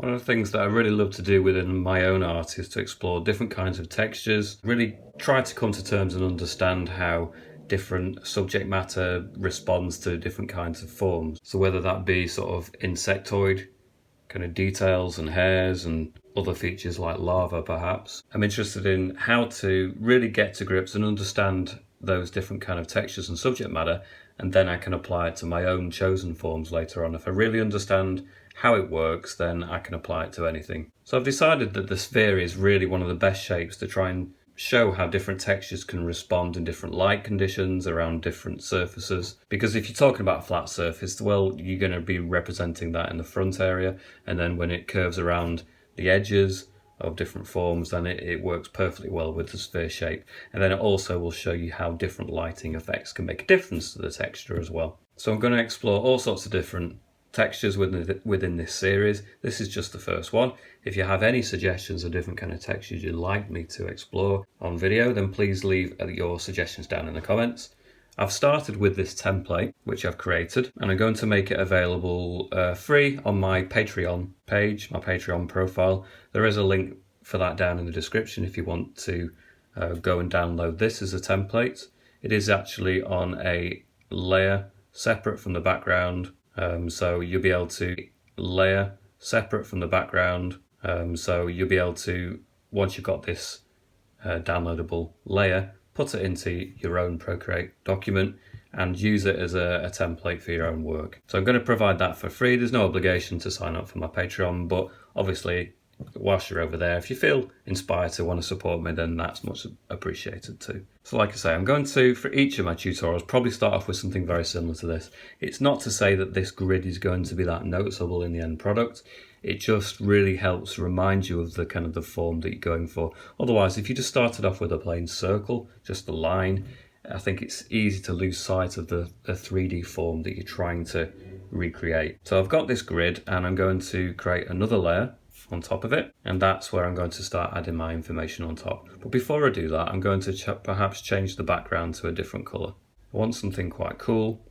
One of the things that I really love to do within my own art is to explore different kinds of textures, really try to come to terms and understand how different subject matter responds to different kinds of forms. So whether that be sort of insectoid kind of details and hairs and other features like lava perhaps, I'm interested in how to really get to grips and understand those different kind of textures and subject matter, and then I can apply it to my own chosen forms later on. If I really understand how it works, then I can apply it to anything. So I've decided that the sphere is really one of the best shapes to try and show how different textures can respond in different light conditions around different surfaces. Because if you're talking about a flat surface, well, you're going to be representing that in the front area, and then when it curves around the edges of different forms, then it works perfectly well with the sphere shape. And then it also will show you how different lighting effects can make a difference to the texture as well. So I'm going to explore all sorts of different textures within this series. This is just the first one. If you have any suggestions of different kind of textures you'd like me to explore on video, then please leave your suggestions down in the comments. I've started with this template which I've created, and I'm going to make it available free on my Patreon page, my Patreon profile. There is a link for that down in the description if you want to go and download this as a template. It is actually on a layer separate from the background. So you'll be able to layer separate from the background. So you'll be able to, once you've got this downloadable layer, put it into your own Procreate document and use it as a template for your own work. So I'm going to provide that for free. There's no obligation to sign up for my Patreon, but obviously whilst you're over there, if you feel inspired to want to support me, then that's much appreciated too. So like I say, I'm going to, for each of my tutorials, probably start off with something very similar to this. It's not to say that this grid is going to be that noticeable in the end product. It just really helps remind you of the kind of the form that you're going for. Otherwise, if you just started off with a plain circle, just a line, I think it's easy to lose sight of the 3D form that you're trying to recreate. So I've got this grid and I'm going to create another layer on top of it, and that's where I'm going to start adding my information on top. But before I do that, I'm going to perhaps change the background to a different colour. I want something quite cool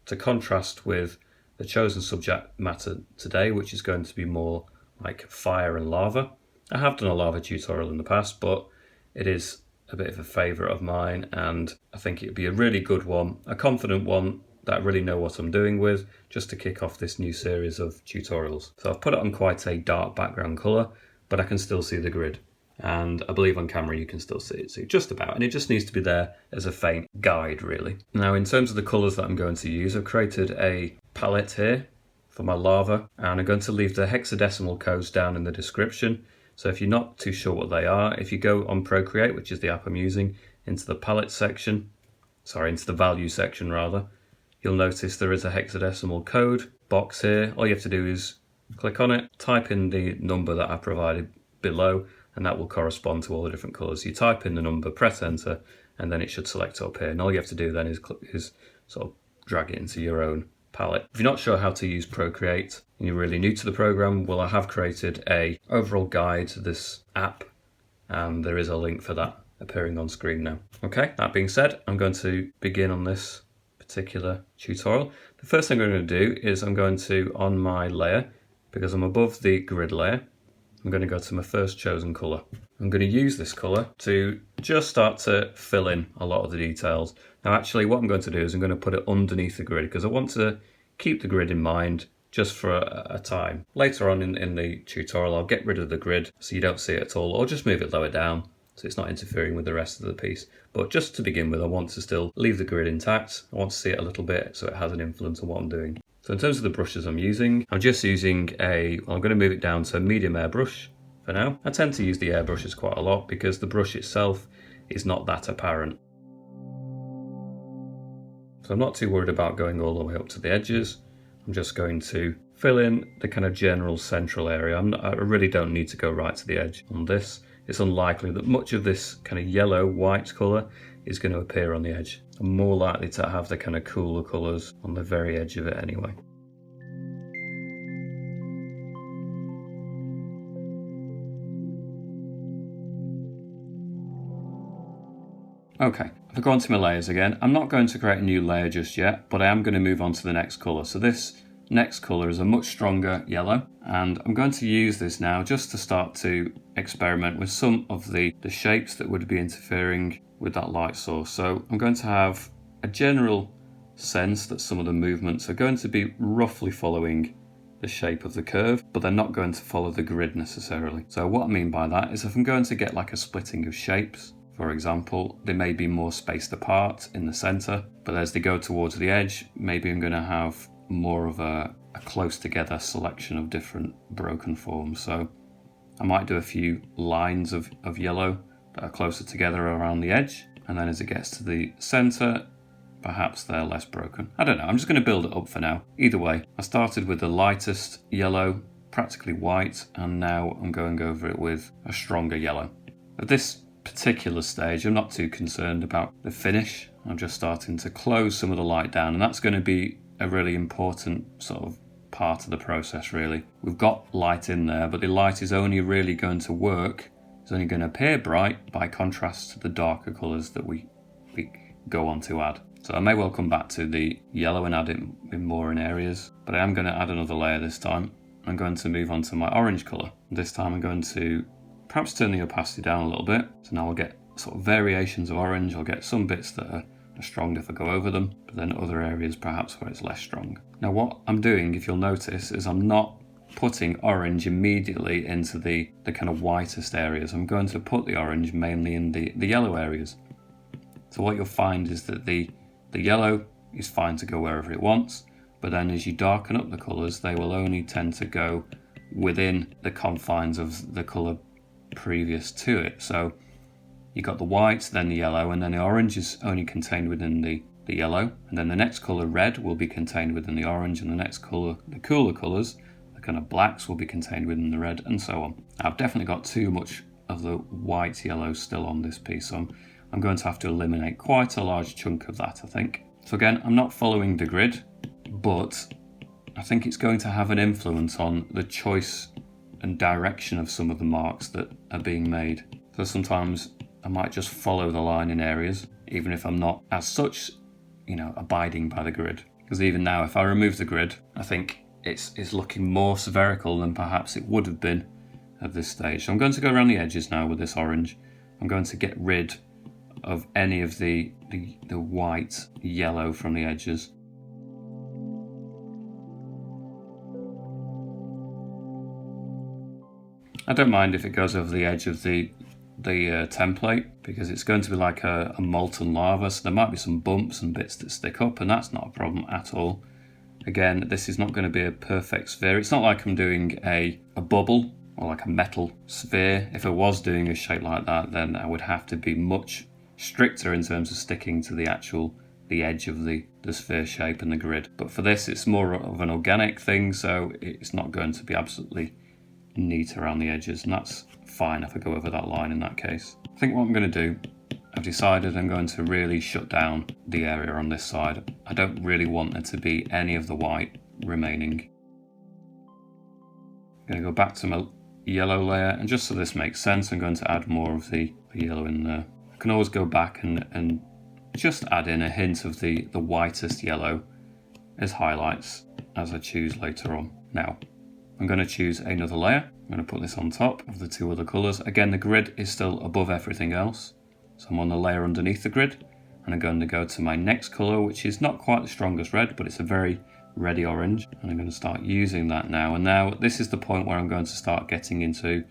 to contrast with the chosen subject matter today, which is going to be more like fire and lava. I have done a lava tutorial in the past, but it is a bit of a favourite of mine, and I think it'd be a really good one, a confident one that I really know what I'm doing with, just to kick off this new series of tutorials. So I've put it on quite a dark background colour, but I can still see the grid. And I believe on camera you can still see it too, just about. And it just needs to be there as a faint guide, really. Now, in terms of the colours that I'm going to use, I've created a palette here for my lava, and I'm going to leave the hexadecimal codes down in the description. So if you're not too sure what they are, if you go on Procreate, which is the app I'm using, into the palette section, into the value section rather, you'll notice there is a hexadecimal code box here. All you have to do is click on it, type in the number that I provided below, and that will correspond to all the different colours. You type in the number, press enter, and then it should select up here. And all you have to do then is sort of drag it into your own palette. If you're not sure how to use Procreate and you're really new to the program, well, I have created a overall guide to this app, and there is a link for that appearing on screen now. Okay, that being said, I'm going to begin on this particular tutorial. The first thing I'm going to do is I'm going to, on my layer, because I'm above the grid layer, I'm going to go to my first chosen colour. I'm going to use this colour to just start to fill in a lot of the details. Now actually what I'm going to do is I'm going to put it underneath the grid because I want to keep the grid in mind just for a time. Later on in the tutorial I'll get rid of the grid so you don't see it at all, or just move it lower down so it's not interfering with the rest of the piece. But just to begin with, I want to still leave the grid intact. I want to see it a little bit so it has an influence on what I'm doing. So in terms of the brushes I'm using, I'm just using I'm going to move it down to a medium airbrush for now. I tend to use the airbrushes quite a lot because the brush itself is not that apparent. So I'm not too worried about going all the way up to the edges. I'm just going to fill in the kind of general central area. I really don't need to go right to the edge on this. It's unlikely that much of this kind of yellow-white colour is going to appear on the edge. I'm more likely to have the kind of cooler colours on the very edge of it anyway. Okay, if I go onto my layers again, I'm not going to create a new layer just yet, but I am going to move on to the next colour. So this next colour is a much stronger yellow, and I'm going to use this now just to start to experiment with some of the shapes that would be interfering with that light source. So I'm going to have a general sense that some of the movements are going to be roughly following the shape of the curve, but they're not going to follow the grid necessarily. So what I mean by that is if I'm going to get like a splitting of shapes, for example, they may be more spaced apart in the center, but as they go towards the edge, maybe I'm going to have more of a close together selection of different broken forms. So I might do a few lines of yellow that are closer together around the edge, and then as it gets to the center, perhaps they're less broken. I don't know, I'm just going to build it up for now. Either way, I started with the lightest yellow, practically white, and now I'm going over it with a stronger yellow. At this particular stage, I'm not too concerned about the finish. I'm just starting to close some of the light down, and that's going to be a really important sort of part of the process really. We've got light in there, but the light is only really going to work, it's only going to appear bright by contrast to the darker colours that we go on to add. So I may well come back to the yellow and add it in more in areas, but I am going to add another layer this time. I'm going to move on to my orange colour. This time I'm going to perhaps turn the opacity down a little bit. So now I'll get sort of variations of orange. I'll get some bits that are strong if I go over them, but then other areas perhaps where it's less strong. Now what I'm doing, if you'll notice, is I'm not putting orange immediately into the kind of whitest areas. I'm going to put the orange mainly in the yellow areas. So what you'll find is that the yellow is fine to go wherever it wants, but then as you darken up the colours, they will only tend to go within the confines of the colour previous to it. So you've got the white, then the yellow, and then the orange is only contained within the yellow, and then the next colour, red, will be contained within the orange, and the next colour, the cooler colours, the kind of blacks, will be contained within the red, and so on. I've definitely got too much of the white yellow still on this piece, so I'm going to have to eliminate quite a large chunk of that, I think. So again, I'm not following the grid, but I think it's going to have an influence on the choice and direction of some of the marks that are being made. So sometimes I might just follow the line in areas, even if I'm not as such, abiding by the grid. Because even now, if I remove the grid, I think it's looking more spherical than perhaps it would have been at this stage. So I'm going to go around the edges now with this orange. I'm going to get rid of any of the white yellow from the edges. I don't mind if it goes over the edge of the template, because it's going to be like a molten lava, so there might be some bumps and bits that stick up, and that's not a problem at all. Again, this is not going to be a perfect sphere. It's not like I'm doing a bubble or like a metal sphere. If I was doing a shape like that, then I would have to be much stricter in terms of sticking to the edge of the sphere shape and the grid. But for this, it's more of an organic thing, so it's not going to be absolutely neat around the edges, and that's fine if I go over that line in that case. I think what I'm going to do, I've decided I'm going to really shut down the area on this side. I don't really want there to be any of the white remaining. I'm going to go back to my yellow layer, and just so this makes sense, I'm going to add more of the yellow in there. I can always go back and just add in a hint of the whitest yellow as highlights as I choose later on. Now, I'm going to choose another layer. I'm going to put this on top of the two other colours. Again, the grid is still above everything else, so I'm on the layer underneath the grid, and I'm going to go to my next colour, which is not quite the strongest red, but it's a very reddy orange, and I'm going to start using that now. And now this is the point where I'm going to start getting into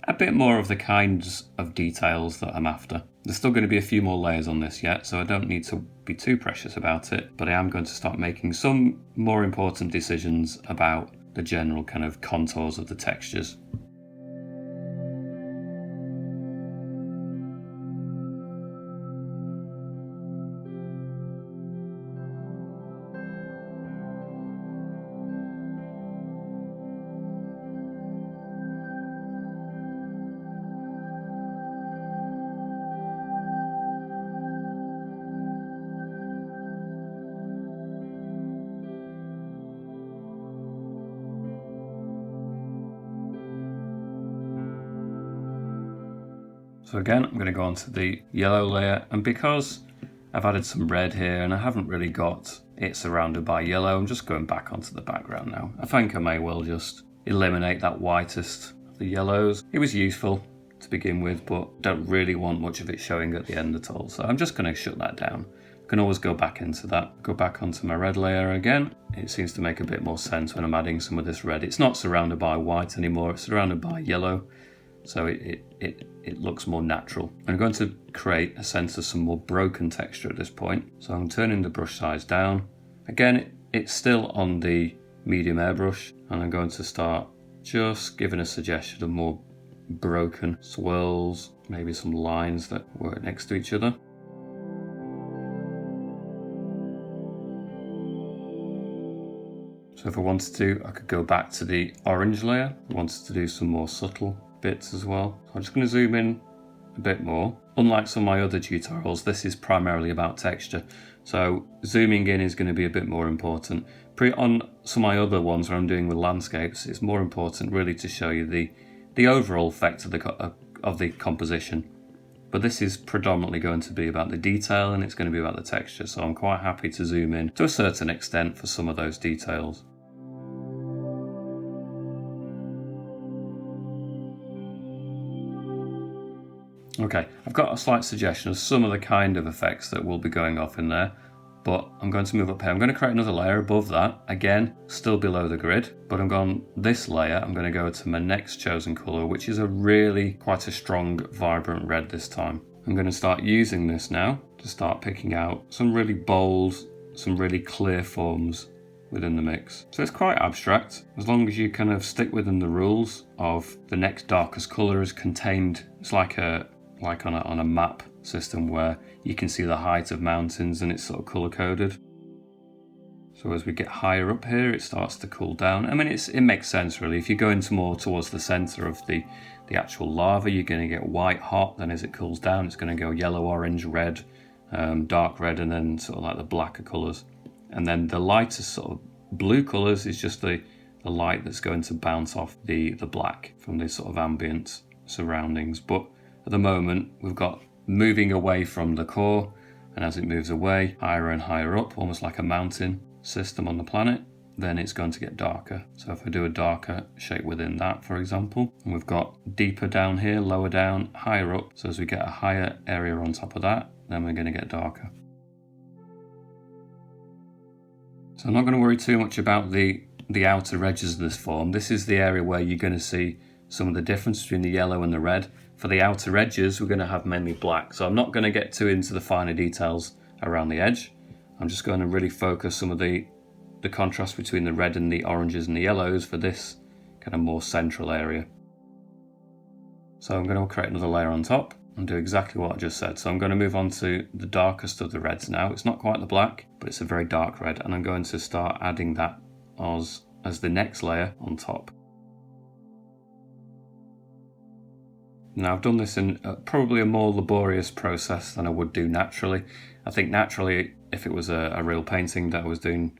a bit more of the kinds of details that I'm after. There's still going to be a few more layers on this yet, so I don't need to be too precious about it, but I am going to start making some more important decisions about the general kind of contours of the textures. So again, I'm going to go onto the yellow layer, and because I've added some red here and I haven't really got it's surrounded by yellow. I'm just going back onto the background now. I think I may well just eliminate that whitest of the yellows. It was useful to begin with, but don't really want much of it showing at the end at all. So I'm just going to shut that down. I can always go back into that. Go back onto my red layer again. It seems to make a bit more sense when I'm adding some of this red. It's not surrounded by white anymore, it's surrounded by yellow. So it looks more natural. I'm going to create a sense of some more broken texture at this point. So I'm turning the brush size down. Again, it's still on the medium airbrush, and I'm going to start just giving a suggestion of more broken swirls, maybe some lines that work next to each other. So if I wanted to, I could go back to the orange layer. I wanted to do some more subtle bits as well. So I'm just going to zoom in a bit more. Unlike some of my other tutorials, this is primarily about texture. So zooming in is going to be a bit more important. On some of my other ones where I'm doing with landscapes, it's more important really to show you the overall effect of the composition. But this is predominantly going to be about the detail, and it's going to be about the texture. So I'm quite happy to zoom in to a certain extent for some of those details. Okay, I've got a slight suggestion of some of the kind of effects that will be going off in there, but I'm going to move up here. I'm going to create another layer above that, again, still below the grid, but I'm going this layer, I'm going to go to my next chosen color, which is quite a strong, vibrant red this time. I'm going to start using this now to start picking out some really bold, some really clear forms within the mix. So it's quite abstract, as long as you kind of stick within the rules of the next darkest color is contained. It's like on a map system where you can see the height of mountains and it's sort of color coded. So as we get higher up here, it starts to cool down. I mean, it makes sense really. If you're going more towards the center of the actual lava, you're going to get white hot. Then as it cools down, it's going to go yellow, orange, red, dark red, and then sort of like the blacker colors. And then the lighter sort of blue colors is just the light that's going to bounce off the black from the sort of ambient surroundings. But at the moment, we've got moving away from the core, and as it moves away, higher and higher up, almost like a mountain system on the planet, then it's going to get darker. So if I do a darker shape within that, for example, and we've got deeper down here, lower down, higher up, so as we get a higher area on top of that, then we're going to get darker. So I'm not going to worry too much about the outer edges of this form. This is the area where you're going to see some of the difference between the yellow and the red. For the outer edges, we're going to have mainly black. So I'm not going to get too into the finer details around the edge. I'm just going to really focus some of the contrast between the red and the oranges and the yellows for this kind of more central area. So I'm going to create another layer on top and do exactly what I just said. So I'm going to move on to the darkest of the reds now. It's not quite the black, but it's a very dark red, and I'm going to start adding that as the next layer on top. Now I've done this in probably a more laborious process than I would do naturally. I think naturally, if it was a real painting that I was doing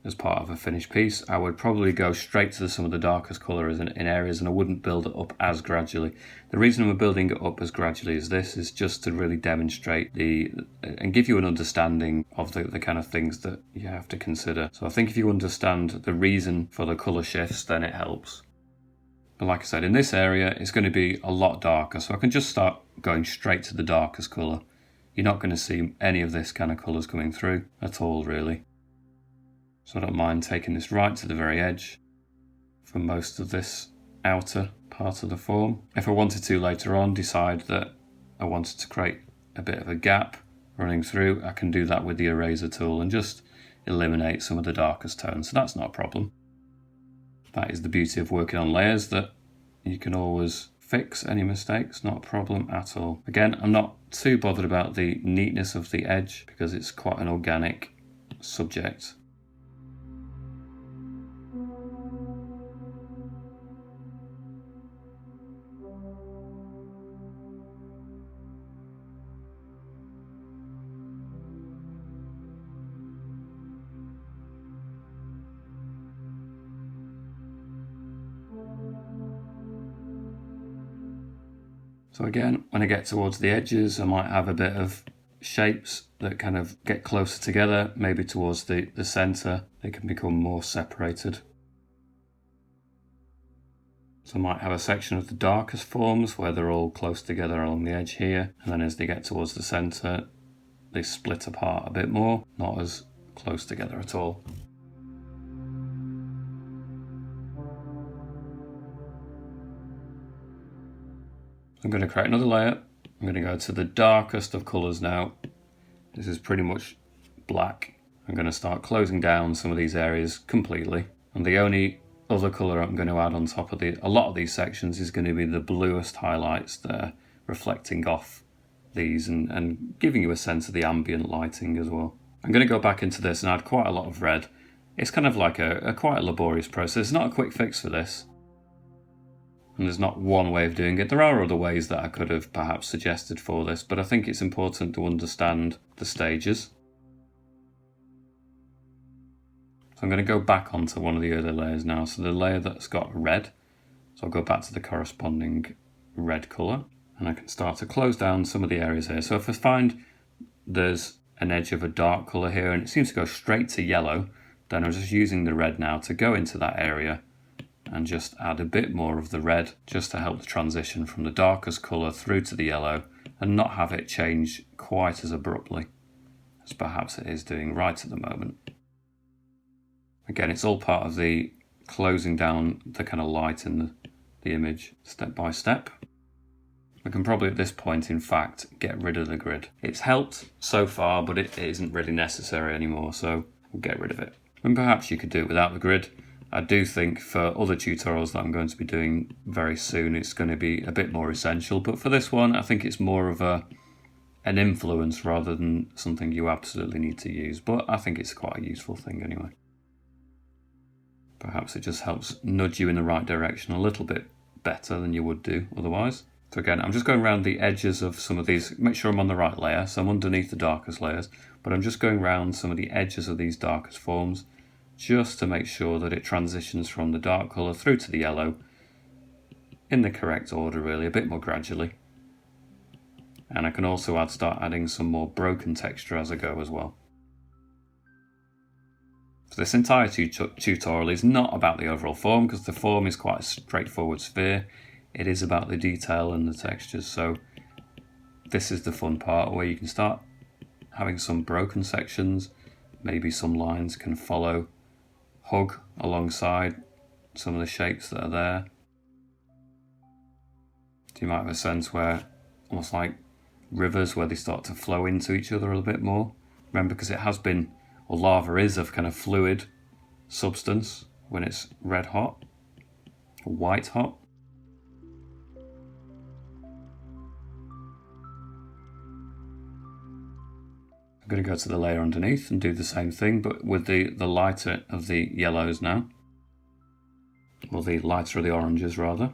as part of a finished piece, I would probably go straight to some of the darkest colours in areas, and I wouldn't build it up as gradually. The reason I'm building it up as gradually as this is just to really demonstrate and give you an understanding of the kind of things that you have to consider. So I think if you understand the reason for the colour shifts, then it helps. But like I said, in this area, it's going to be a lot darker, so I can just start going straight to the darkest colour. You're not going to see any of this kind of colours coming through at all, really. So I don't mind taking this right to the very edge for most of this outer part of the form. If I wanted to later on decide that I wanted to create a bit of a gap running through, I can do that with the eraser tool and just eliminate some of the darkest tones, so that's not a problem. That is the beauty of working on layers, that you can always fix any mistakes, not a problem at all. Again, I'm not too bothered about the neatness of the edge because it's quite an organic subject. So again, when I get towards the edges, I might have a bit of shapes that kind of get closer together, maybe towards the center, they can become more separated. So I might have a section of the darkest forms where they're all close together along the edge here, and then as they get towards the center, they split apart a bit more, not as close together at all. I'm going to create another layer. I'm going to go to the darkest of colors now. This is pretty much black. I'm going to start closing down some of these areas completely. And the only other color I'm going to add on top of a lot of these sections is going to be the bluest highlights there, reflecting off these and giving you a sense of the ambient lighting as well. I'm going to go back into this and add quite a lot of red. It's kind of like a quite laborious process. It's not a quick fix for this. And there's not one way of doing it. There are other ways that I could have perhaps suggested for this, but I think it's important to understand the stages. So I'm going to go back onto one of the earlier layers now. So the layer that's got red. So I'll go back to the corresponding red colour. And I can start to close down some of the areas here. So if I find there's an edge of a dark colour here and it seems to go straight to yellow, then I'm just using the red now to go into that area and just add a bit more of the red just to help the transition from the darkest colour through to the yellow and not have it change quite as abruptly as perhaps it is doing right at the moment. Again, it's all part of the closing down the kind of light in the image step by step. We can probably at this point, in fact, get rid of the grid. It's helped so far, but it isn't really necessary anymore, so we'll get rid of it. And perhaps you could do it without the grid. I do think for other tutorials that I'm going to be doing very soon, it's going to be a bit more essential. But for this one, I think it's more of an influence rather than something you absolutely need to use. But I think it's quite a useful thing anyway. Perhaps it just helps nudge you in the right direction a little bit better than you would do otherwise. So again, I'm just going around the edges of some of these, make sure I'm on the right layer. So I'm underneath the darkest layers, but I'm just going around some of the edges of these darkest forms, just to make sure that it transitions from the dark colour through to the yellow in the correct order, really, a bit more gradually. And I can also start adding some more broken texture as I go as well. So this entire tutorial is not about the overall form, because the form is quite a straightforward sphere. It is about the detail and the textures, so this is the fun part where you can start having some broken sections, maybe some lines can follow, hug alongside some of the shapes that are there. So you might have a sense where, almost like rivers, where they start to flow into each other a little bit more. Remember, because it has been, or lava is a kind of fluid substance when it's red hot, or white hot. I'm going to go to the layer underneath and do the same thing, but with the lighter of the yellows now. Or the lighter of the oranges, rather.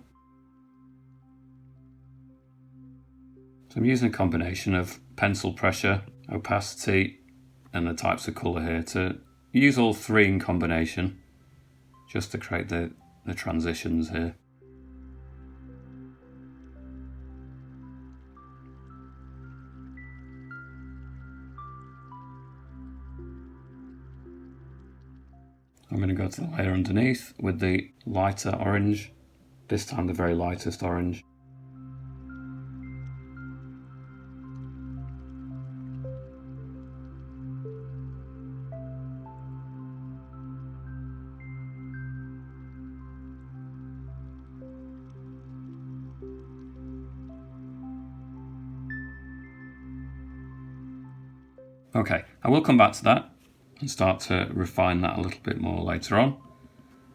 So I'm using a combination of pencil pressure, opacity, and the types of colour here to use all three in combination, just to create the transitions here. I'm going to go to the layer underneath with the lighter orange, this time the very lightest orange. Okay, I will come back to that and start to refine that a little bit more later on.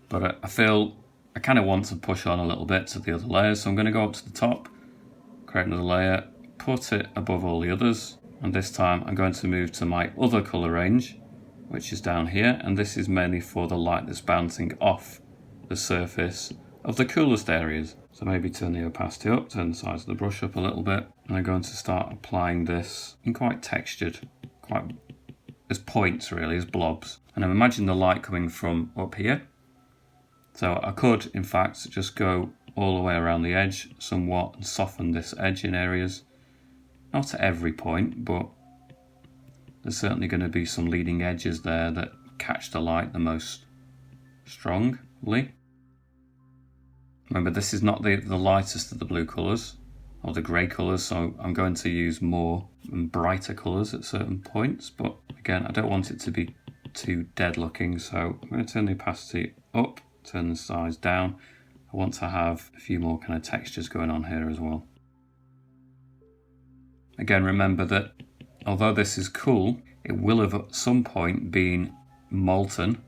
But I feel I kind of want to push on a little bit to the other layers, so I'm going to go up to the top, create another layer, put it above all the others, and this time I'm going to move to my other colour range, which is down here, and this is mainly for the light that's bouncing off the surface of the coolest areas. So maybe turn the opacity up, turn the size of the brush up a little bit, and I'm going to start applying this in quite textured, quite as points really, as blobs. And I'm imagining the light coming from up here. So I could, in fact, just go all the way around the edge somewhat and soften this edge in areas. Not at every point, but there's certainly going to be some leading edges there that catch the light the most strongly. Remember, this is not the lightest of the blue colours, or the grey colours, so I'm going to use more and brighter colours at certain points, but again, I don't want it to be too dead looking, so I'm going to turn the opacity up, turn the size down. I want to have a few more kind of textures going on here as well. Again, remember that although this is cool, it will have at some point been molten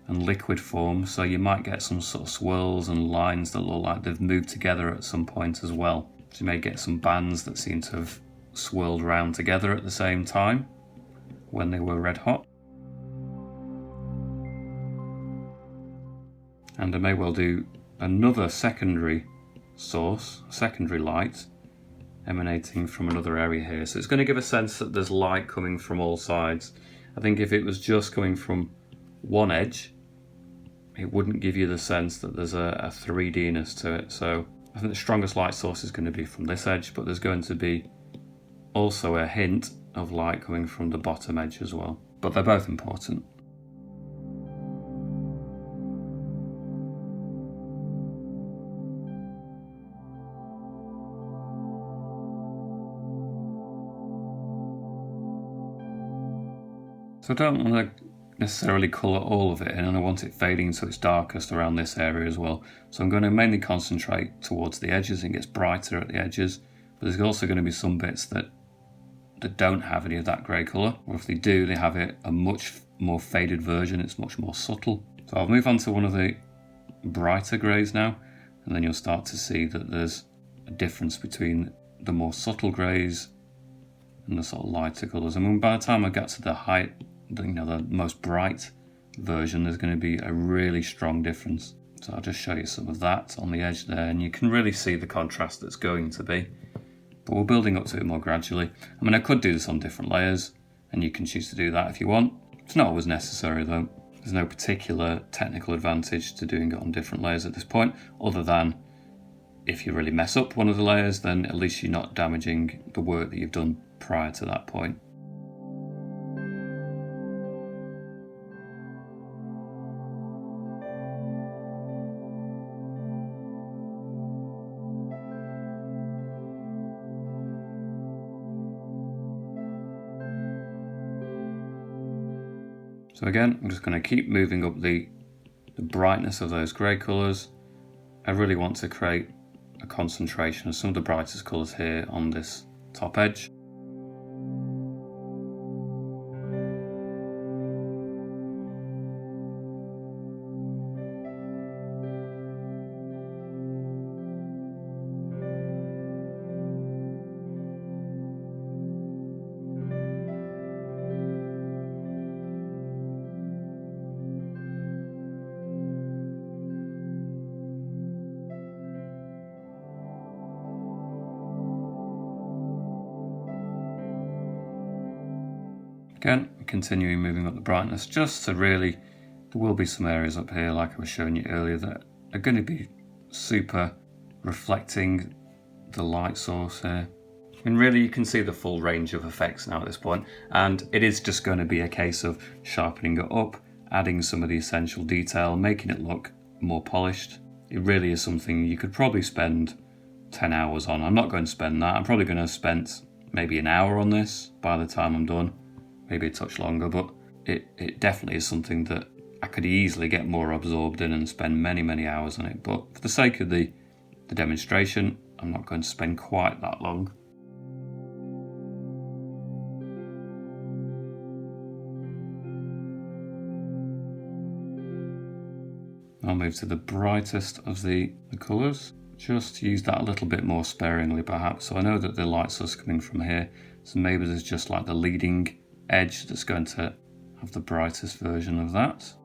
and liquid form, so you might get some sort of swirls and lines that look like they've moved together at some point as well. So you may get some bands that seem to have swirled around together at the same time when they were red hot. And I may well do another secondary source, secondary light, emanating from another area here. So it's going to give a sense that there's light coming from all sides. I think if it was just coming from one edge, it wouldn't give you the sense that there's a 3D-ness to it. So I think the strongest light source is going to be from this edge, but there's going to be also a hint of light coming from the bottom edge as well. But they're both important. So I don't want to necessarily colour all of it in, and I want it fading so it's darkest around this area as well. So I'm going to mainly concentrate towards the edges and it gets brighter at the edges, but there's also going to be some bits that don't have any of that grey colour, or if they do, they have it a much more faded version. It's much more subtle. So I'll move on to one of the brighter greys now, and then you'll start to see that there's a difference between the more subtle greys and the sort of lighter colours. I mean, by the time I get to the the most bright version, there's going to be a really strong difference. So I'll just show you some of that on the edge there, and you can really see the contrast that's going to be. But we're building up to it more gradually. I mean, I could do this on different layers, and you can choose to do that if you want. It's not always necessary though. There's no particular technical advantage to doing it on different layers at this point, other than if you really mess up one of the layers, then at least you're not damaging the work that you've done prior to that point. So again, I'm just going to keep moving up the brightness of those grey colours. I really want to create a concentration of some of the brightest colours here on this top edge. Again, continuing moving up the brightness, just to really, there will be some areas up here, like I was showing you earlier, that are going to be super reflecting the light source here. And really you can see the full range of effects now at this point, and it is just going to be a case of sharpening it up, adding some of the essential detail, making it look more polished. It really is something you could probably spend 10 hours on. I'm not going to spend that. I'm probably going to spend maybe an hour on this by the time I'm done. Maybe a touch longer, but it definitely is something that I could easily get more absorbed in and spend many hours on it. But for the sake of the demonstration, I'm not going to spend quite that long. I'll move to the brightest of the colours. Just use that a little bit more sparingly perhaps. So I know that the light source coming from here, so maybe there's just like the leading edge that's going to have the brightest version of that. So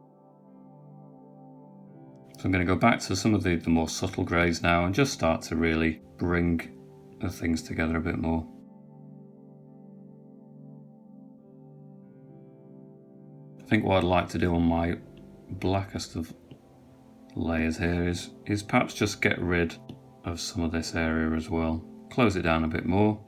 I'm going to go back to some of the more subtle greys now and just start to really bring the things together a bit more. I think what I'd like to do on my blackest of layers here is perhaps just get rid of some of this area as well. Close it down a bit more.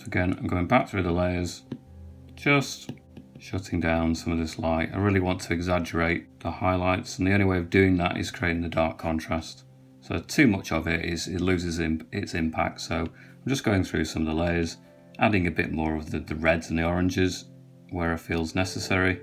So again, I'm going back through the layers, just shutting down some of this light. I really want to exaggerate the highlights, and the only way of doing that is creating the dark contrast. So too much of it loses its impact. So I'm just going through some of the layers, adding a bit more of the reds and the oranges where it feels necessary.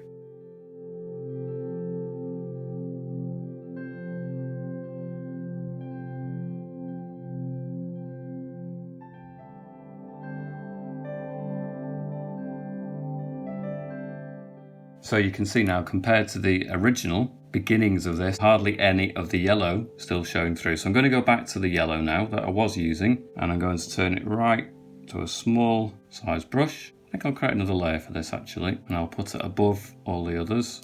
So you can see now, compared to the original beginnings of this, hardly any of the yellow still showing through. So I'm going to go back to the yellow now that I was using, and I'm going to turn it right to a small size brush. I think I'll create another layer for this actually, and I'll put it above all the others.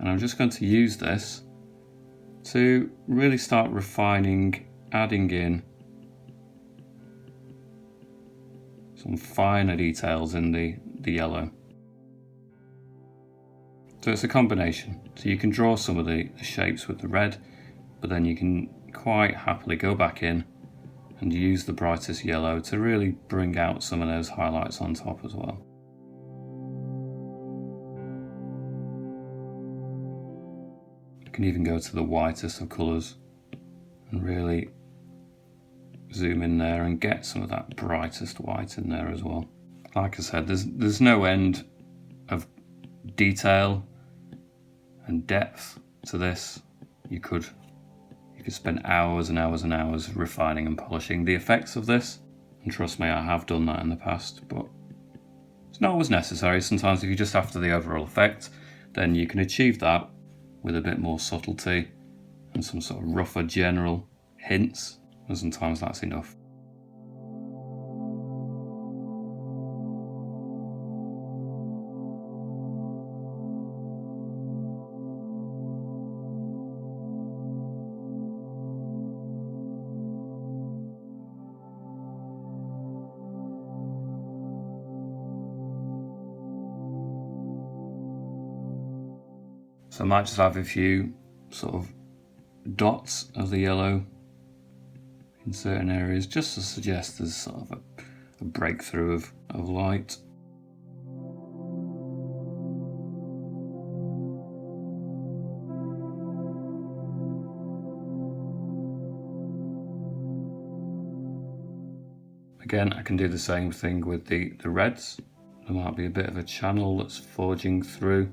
And I'm just going to use this to really start refining, adding in some finer details in the yellow. So it's a combination. So you can draw some of the shapes with the red, but then you can quite happily go back in and use the brightest yellow to really bring out some of those highlights on top as well. You can even go to the whitest of colours and really zoom in there and get some of that brightest white in there as well. Like I said, there's no end of detail and depth to this. You could spend hours and hours and hours refining and polishing the effects of this, and trust me, I have done that in the past, but it's not always necessary. Sometimes if you're just after the overall effect, then you can achieve that with a bit more subtlety and some sort of rougher general hints, and sometimes that's enough. So I might just have a few sort of dots of the yellow in certain areas, just to suggest there's sort of a breakthrough of light. Again, I can do the same thing with the reds. There might be a bit of a channel that's forging through.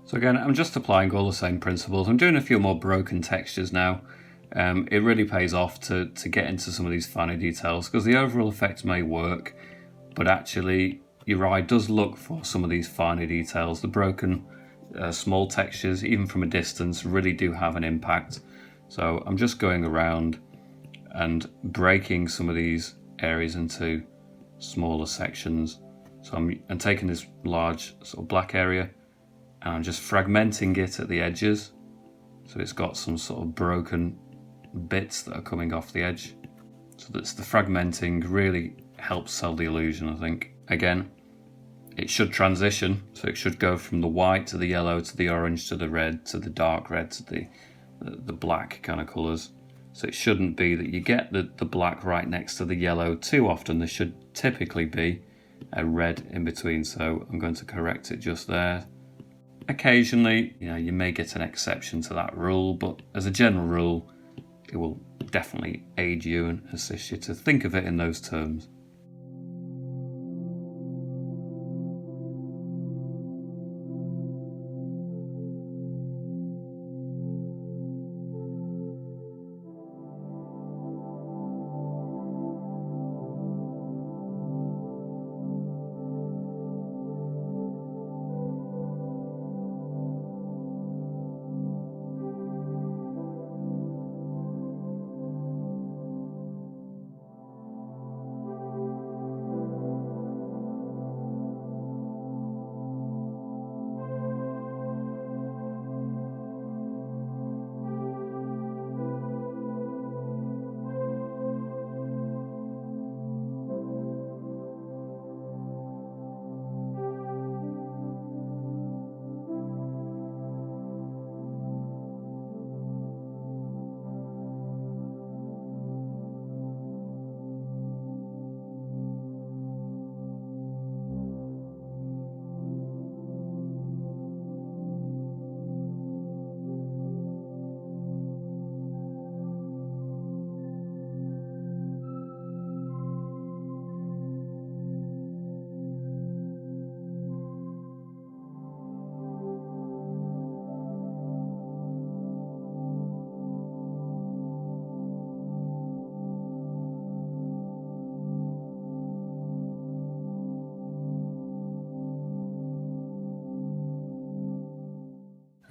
So again, I'm just applying all the same principles. I'm doing a few more broken textures now. It really pays off to get into some of these finer details, because the overall effect may work, but actually your eye does look for some of these finer details. The broken small textures, even from a distance, really do have an impact. So I'm just going around and breaking some of these areas into smaller sections. So I'm taking this large sort of black area, and I'm just fragmenting it at the edges, so it's got some sort of broken bits that are coming off the edge. So that's the fragmenting really helps sell the illusion, I think. Again, it should transition, so it should go from the white to the yellow to the orange to the red to the dark red to the black kind of colours. So it shouldn't be that you get the black right next to the yellow too often. There should typically be a red in between, so I'm going to correct it just there. Occasionally, you may get an exception to that rule, but as a general rule, it will definitely aid you and assist you to think of it in those terms.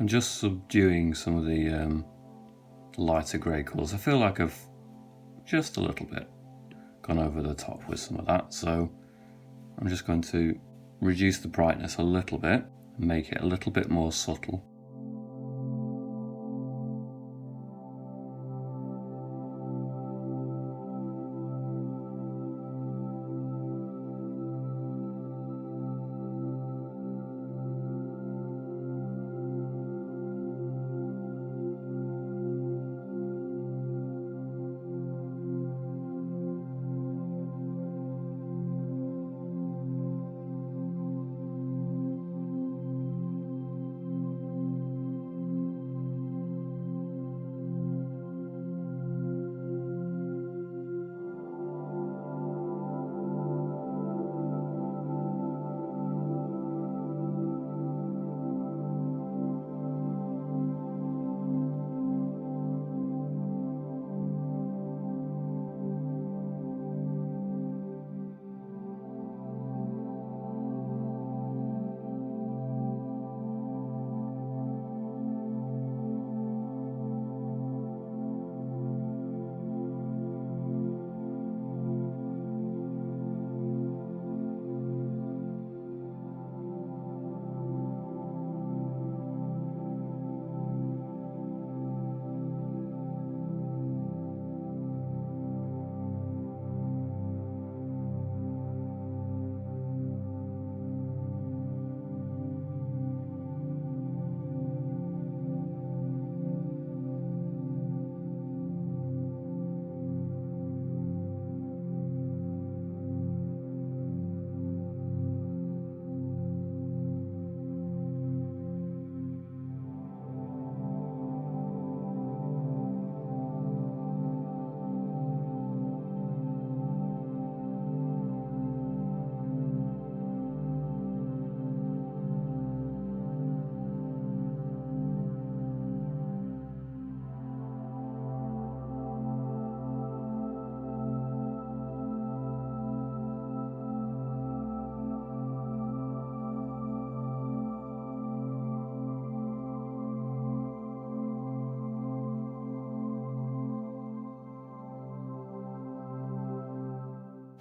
I'm just subduing some of the lighter grey colours. I feel like I've just a little bit gone over the top with some of that, so I'm just going to reduce the brightness a little bit and make it a little bit more subtle.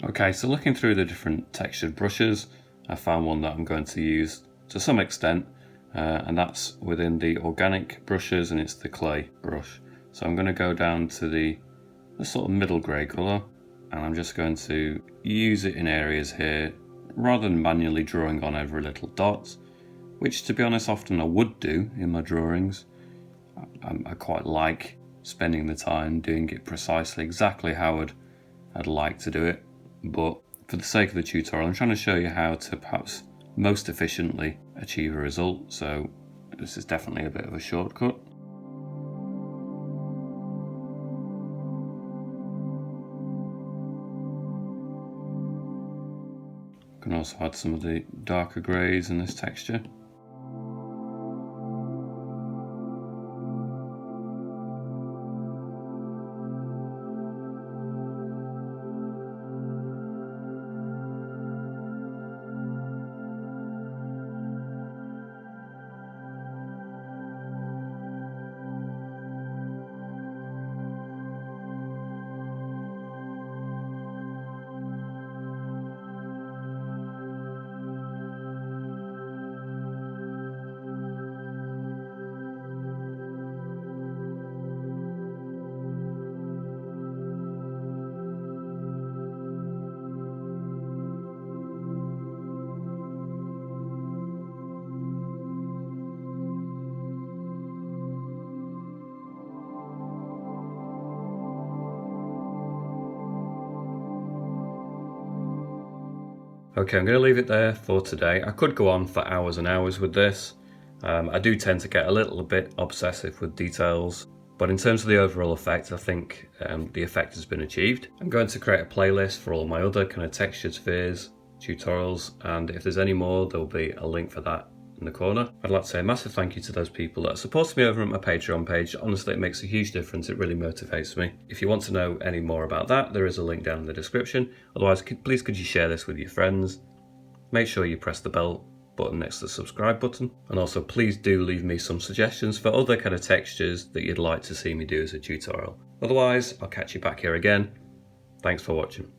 Okay, so looking through the different textured brushes, I found one that I'm going to use to some extent, and that's within the organic brushes, and it's the clay brush. So I'm going to go down to the sort of middle grey colour, and I'm just going to use it in areas here, rather than manually drawing on every little dot, which to be honest often I would do in my drawings. I quite like spending the time doing it precisely exactly how I'd like to do it. But for the sake of the tutorial, I'm trying to show you how to perhaps most efficiently achieve a result, so this is definitely a bit of a shortcut. You can also add some of the darker greys in this texture. Okay, I'm going to leave it there for today. I could go on for hours and hours with this. I do tend to get a little bit obsessive with details, but in terms of the overall effect, I think the effect has been achieved. I'm going to create a playlist for all my other kind of textured spheres tutorials, and if there's any more, there'll be a link for that in the corner. I'd like to say a massive thank you to those people that supported me over at my Patreon page. Honestly, it makes a huge difference. It really motivates me. If you want to know any more about that, there is a link down in the description. Otherwise, please could you share this with your friends? Make sure you press the bell button next to the subscribe button. And also please do leave me some suggestions for other kind of textures that you'd like to see me do as a tutorial. Otherwise, I'll catch you back here again. Thanks for watching.